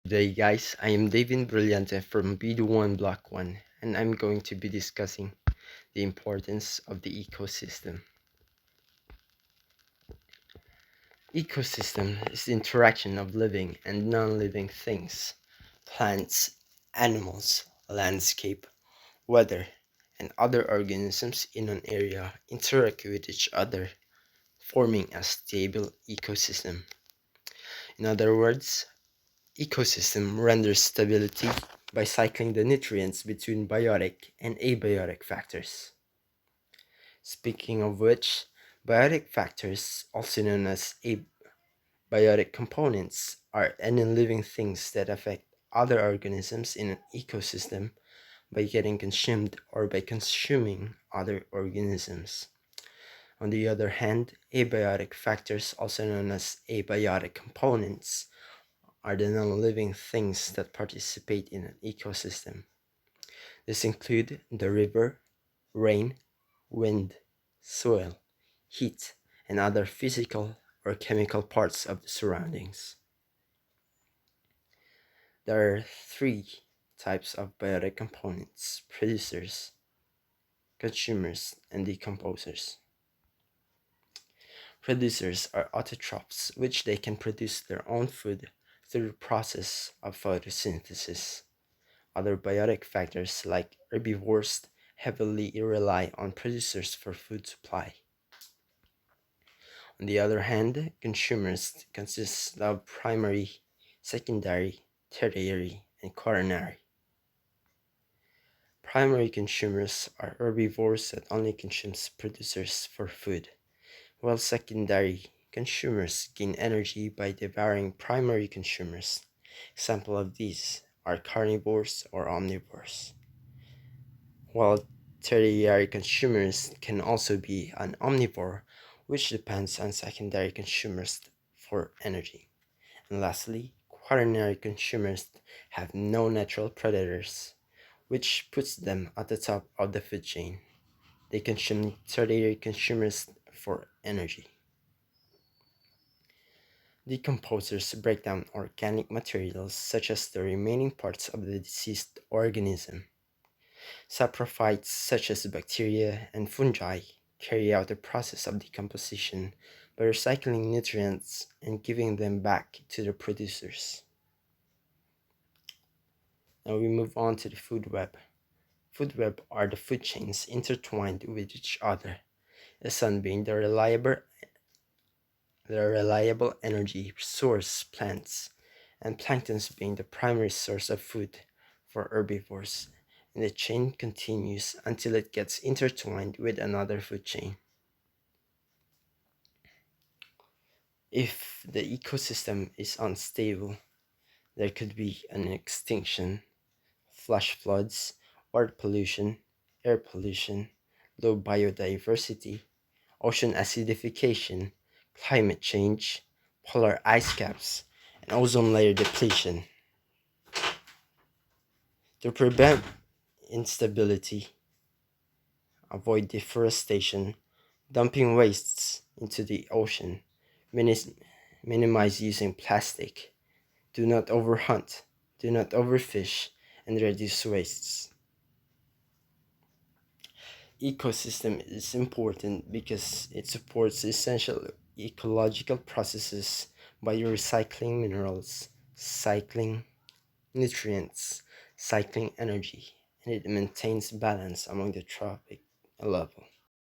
Today, guys, I am David Brillante from BD1 Block 1, and I'm going to be discussing the importance of the ecosystem. Ecosystem is the interaction of living and non-living things, plants, animals, landscape, weather, and other organisms in an area interact with each other, forming a stable ecosystem. In other words, ecosystem renders stability by cycling the nutrients between biotic and abiotic factors. Speaking of which, biotic factors, also known as abiotic components, are any living things that affect other organisms in an ecosystem by getting consumed or by consuming other organisms. On the other hand, abiotic factors, also known as abiotic components, are the non-living things that participate in an ecosystem. This include the river, rain, wind, soil, heat, and other physical or chemical parts of the surroundings. There are three types of biotic components: producers, consumers, and decomposers. Producers are autotrophs, which they can produce their own food through the process of photosynthesis. Other biotic factors, like herbivores, heavily rely on producers for food supply. On the other hand, consumers consist of primary, secondary, tertiary, and quaternary. Primary consumers are herbivores that only consume producers for food, while secondary consumers gain energy by devouring primary consumers. Examples of these are carnivores or omnivores, while tertiary consumers can also be an omnivore, which depends on secondary consumers for energy. And lastly, quaternary consumers have no natural predators, which puts them at the top of the food chain. They consume tertiary consumers for energy. Decomposers break down organic materials such as the remaining parts of the deceased organism. Saprophytes such as bacteria and fungi carry out the process of decomposition by recycling nutrients and giving them back to the producers. Now we move on to the food web. Food web are the food chains intertwined with each other, the sun being the reliable energy source plants, and planktons being the primary source of food for herbivores, and the chain continues until it gets intertwined with another food chain. If the ecosystem is unstable, there could be an extinction, flash floods, water pollution, air pollution, low biodiversity, ocean acidification, climate change, polar ice caps, and ozone layer depletion. To prevent instability, avoid deforestation, dumping wastes into the ocean, minimize using plastic, do not overhunt, do not overfish, and reduce wastes. Ecosystem is important because it supports essential ecological processes by recycling minerals, cycling nutrients, cycling energy, and it maintains balance among the trophic level.